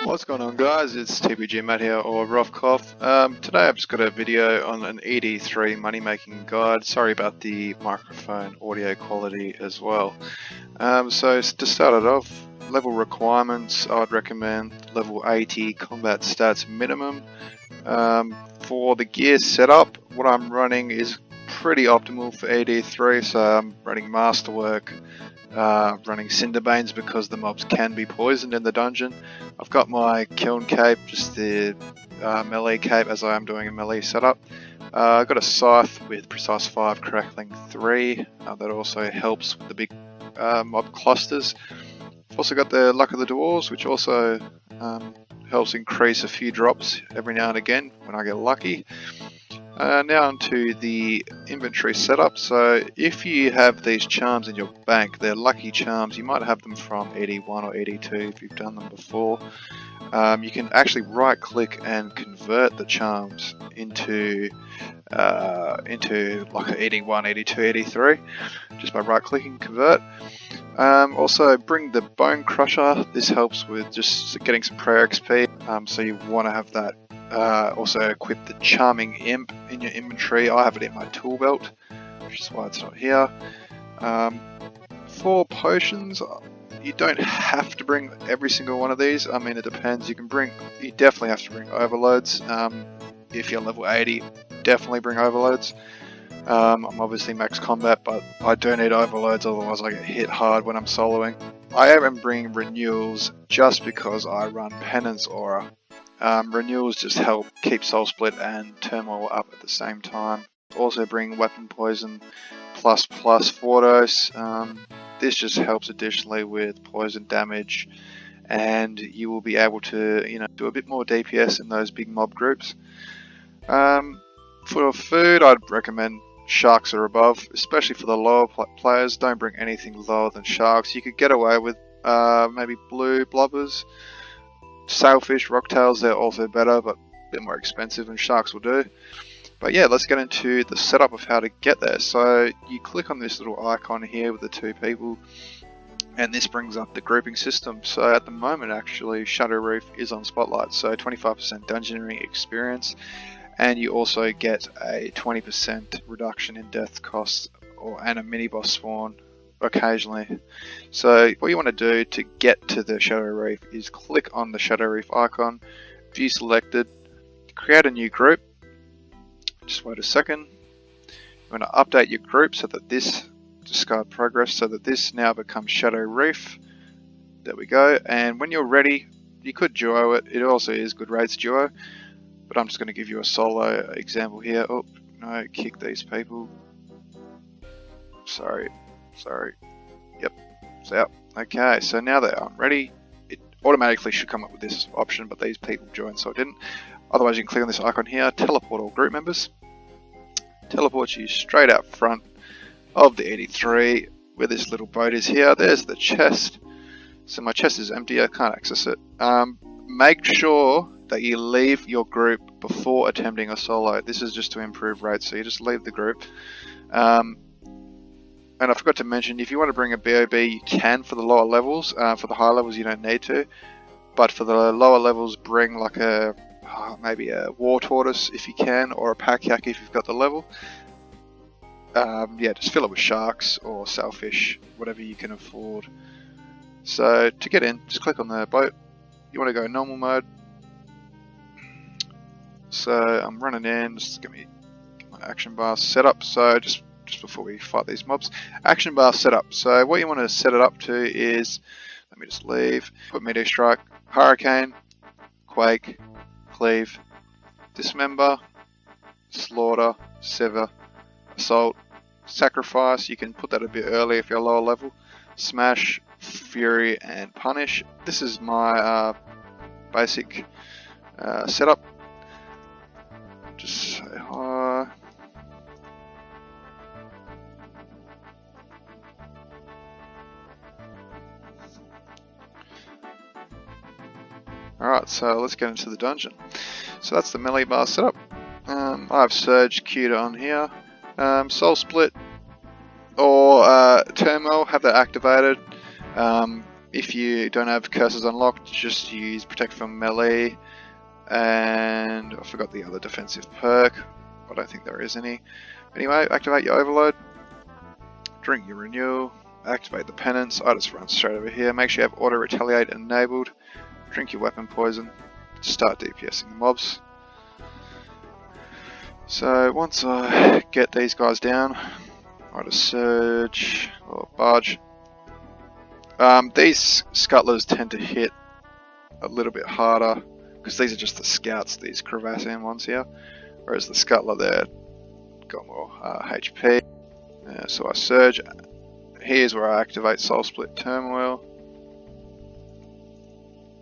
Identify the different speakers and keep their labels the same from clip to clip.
Speaker 1: What's going on, guys? It's TPG Matt here, or Rothkopf. Today I've just got a video on an ED3 money making guide. Sorry about the microphone audio quality as well. So to start it off, level requirements, I would recommend level 80 combat stats minimum. For the gear setup, what I'm running is pretty optimal for ED3, so I'm running Masterwork, running Cinderbanes because the mobs can be poisoned in the dungeon. I've got my Kiln Cape, just the melee cape, as I am doing a melee setup. I've got a Scythe with Precise 5, Crackling 3, that also helps with the big mob clusters. I've also got the Luck of the Dwarves, which also helps increase a few drops every now and again when I get lucky. Now onto the inventory setup. So if you have these charms in your bank, they're lucky charms. You might have them from ED1 or ED2 if you've done them before. You can actually right click and convert the charms into like an ED1, ED2, ED3 just by right clicking convert. Also bring the Bone Crusher. This helps with just getting some prayer XP, so you want to have that. Also equip the Charming Imp in your inventory. I have it in my tool belt, which is why it's not here. For potions, you don't have to bring every single one of these. I mean, it depends. You definitely have to bring overloads. If you're level 80, definitely bring overloads. I'm obviously max combat, but I do need overloads, otherwise I get hit hard when I'm soloing. I am bringing renewals just because I run Penance Aura. Renewals just help keep Soul Split and Turmoil up at the same time. Also bring Weapon Poison plus 4 dose. This just helps additionally with poison damage, and you will be able to do a bit more DPS in those big mob groups. For food, I'd recommend sharks or above, especially for the lower players. Don't bring anything lower than sharks. You could get away with maybe blue blubbers. Sailfish, rocktails, they're also better, but a bit more expensive, and sharks will do. But yeah, let's get into the setup of how to get there. So you click on this little icon here with the two people, and this brings up the grouping system. So at the moment, actually, Shadow Reef is on Spotlight, so 25% dungeoneering experience, and you also get a 20% reduction in death costs and a mini boss spawn occasionally. So what you want to do to get to the Shadow Reef is click on the Shadow Reef icon, view selected, create a new group. Just wait a second. You want to update your group so that this, discard progress, so that this now becomes Shadow Reef. There we go. And when you're ready, you could duo it. It also is good rates duo, but I'm just going to give you a solo example here. Oh no, kick these people. Sorry. Yep, it's out. Okay, so now that I'm ready, it automatically should come up with this option, but these people joined, so it didn't. Otherwise, you can click on this icon here, teleport all group members. Teleports you straight out front of the ED3, where this little boat is here. There's the chest. So my chest is empty, I can't access it. Make sure that you leave your group before attempting a solo. This is just to improve rates, so you just leave the group. And I forgot to mention, if you want to bring a BOB, you can for the lower levels. For the higher levels, you don't need to. But for the lower levels, bring like maybe a War Tortoise if you can, or a Pack Yak if you've got the level. Yeah, just fill it with sharks or sailfish, whatever you can afford. So to get in, just click on the boat. You want to go normal mode. So I'm running in, just get my action bar set up. So just before we fight these mobs, action bar setup. So what you want to set it up to is, let me just leave, put Meteor Strike, Hurricane, Quake, Cleave, Dismember, Slaughter, Sever, Assault, Sacrifice. You can put that a bit early if you're lower level. Smash, Fury, and Punish. This is my basic setup. Just say hi. Alright, so let's get into the dungeon. So that's the melee bar setup. I have Surge queued on here. Soul Split or Turmoil, have that activated. If you don't have curses unlocked, just use Protect from Melee, and I forgot the other defensive perk. I don't think there is any. Anyway, activate your Overload, drink your Renewal, activate the Penance. I just run straight over here. Make sure you have Auto Retaliate enabled. Drink your Weapon Poison. Start DPSing the mobs. So once I get these guys down, I just Surge or Barge. These Scuttlers tend to hit a little bit harder because these are just the scouts, these Crevassian ones here, whereas the Scuttler there got more HP. So I Surge. Here's where I activate Soul Split Turmoil.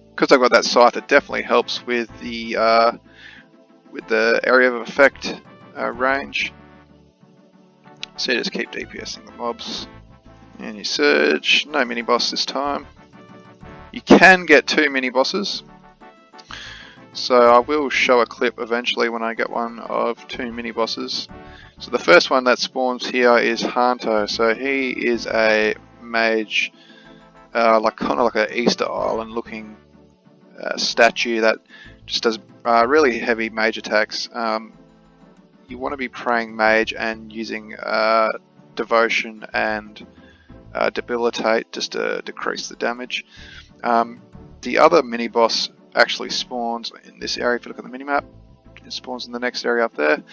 Speaker 1: Because I've got that scythe, it definitely helps with the area of effect range. So you just keep DPSing the mobs. And you Surge. No mini boss this time. You can get 2 mini bosses. So I will show a clip eventually when I get one of 2 mini bosses. So the first one that spawns here is Hanto. So he is a mage, like kind of like an Easter Island looking statue that just does really heavy mage attacks. You want to be praying mage and using devotion and debilitate just to decrease the damage. The other mini boss actually spawns in this area. If you look at the minimap, it spawns in the next area up there.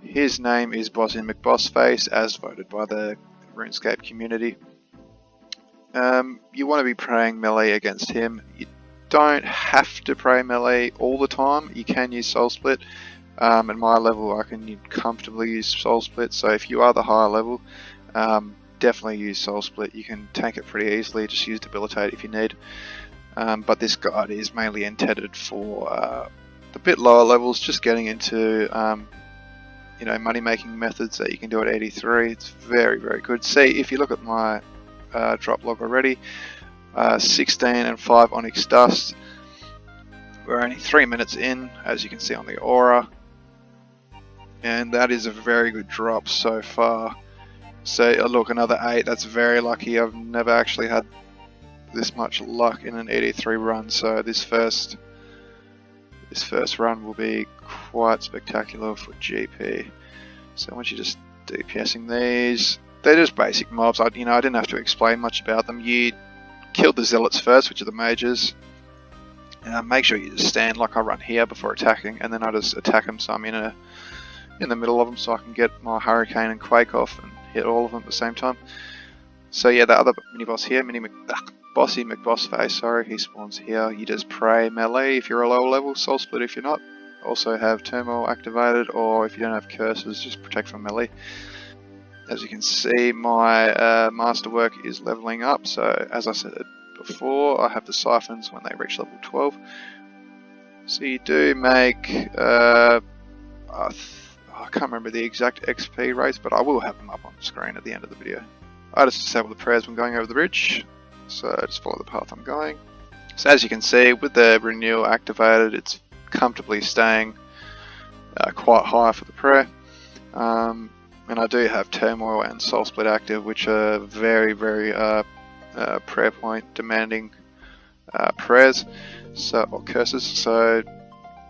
Speaker 1: His name is Bossy McBossface, as voted by the RuneScape community. You want to be praying melee against him. You don't have to pray melee all the time. You can use Soul Split. At my level, I can comfortably use Soul Split. So if you are the higher level, definitely use Soul Split. You can tank it pretty easily. Just use Debilitate if you need. But this guide is mainly intended for the bit lower levels, just getting into money making methods that you can do at ED3. It's very, very good. See, if you look at my drop log already, 16 and 5 Onyx Dust. We're only 3 minutes in, as you can see on the aura, and that is a very good drop so far. So look, another 8. That's very lucky. I've never actually had this much luck in an ED3 run. So this first run will be quite spectacular for GP. So once you just DPSing these, they're just basic mobs. I didn't have to explain much about them. You kill the zealots first, which are the mages. Make sure you just stand like I run here before attacking, and then I just attack them so I'm in the middle of them, so I can get my Hurricane and Quake off and hit all of them at the same time. So yeah, the other mini boss here, Bossy McBossface, sorry, he spawns here. You just pray melee if you're a lower level, Soul Split if you're not. Also have Turmoil activated, or if you don't have curses, just protect from melee. As you can see, my masterwork is leveling up, so as I said before, I have the siphons when they reach level 12. So you do make, I can't remember the exact XP rates, but I will have them up on the screen at the end of the video. I just disable the prayers when going over the bridge, so just follow the path I'm going. So as you can see, with the renewal activated, it's comfortably staying quite high for the prayer. And I do have Turmoil and Soul Split active, which are very, very prayer point demanding prayers, or curses. So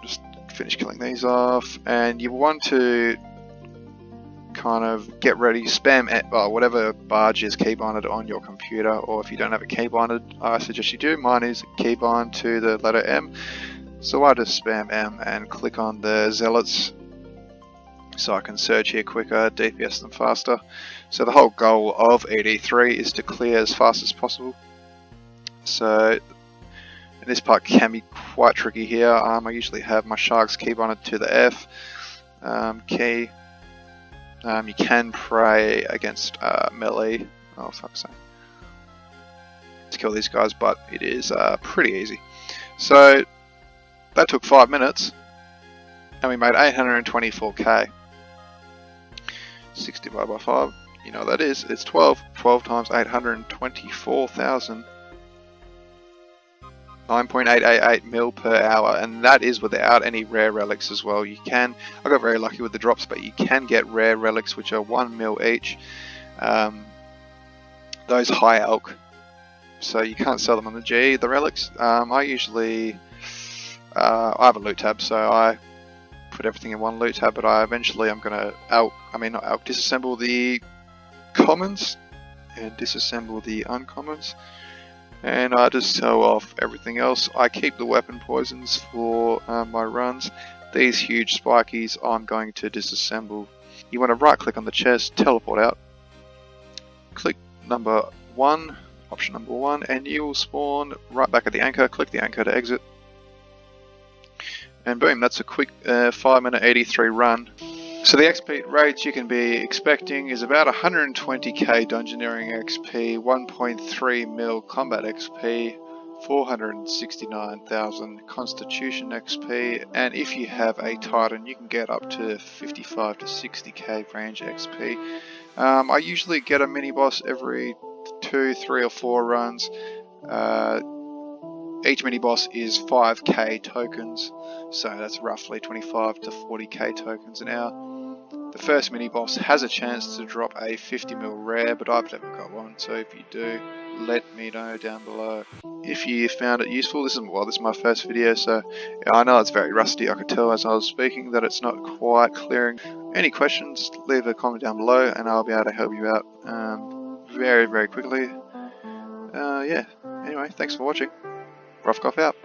Speaker 1: just finish killing these off, and you want to kind of get ready, spam whatever barge is keybinded on your computer, or if you don't have it keybinded, I suggest you do. Mine is keybind to the letter M, so I just spam M and click on the zealots so I can surge here quicker, DPS them faster. So the whole goal of ED3 is to clear as fast as possible. So and this part can be quite tricky here. I usually have my sharks keybinded to the F key. You can pray against melee, oh fuck's sake, to kill these guys, but it is pretty easy. So that took 5 minutes, and we made 824k. 60 divided by 5, you know what that is, it's 12. 12 times 824,000. 9.888 mil per hour, and that is without any rare relics as well. You can, I got very lucky with the drops, but you can get rare relics which are 1 mil each. Those high elk so you can't sell them on the G, the relics. I usually, I have a loot tab, so I put everything in one loot tab, but I'm gonna disassemble the commons and disassemble the uncommons, and I just sell off everything else. I keep the weapon poisons for my runs. These huge spikies I'm going to disassemble. You want to right click on the chest, teleport out, click number 1, option number 1, and you will spawn right back at the anchor. Click the anchor to exit, and boom, that's a quick 5-minute ED3 run. So the XP rates you can be expecting is about 120k Dungeoneering XP, 1.3 mil Combat XP, 469,000 Constitution XP, and if you have a Titan you can get up to 55 to 60k range XP. I usually get a mini boss every 2, 3 or 4 runs. Each mini boss is 5k tokens, so that's roughly 25 to 40k tokens an hour. The first mini boss has a chance to drop a 50 mil rare, but I've never got one, so if you do, let me know down below. If you found it useful, this is my first video, so I know it's very rusty. I could tell as I was speaking that it's not quite clearing. Any questions, leave a comment down below and I'll be able to help you out very, very quickly. Yeah, anyway, thanks for watching. Rough Cough out.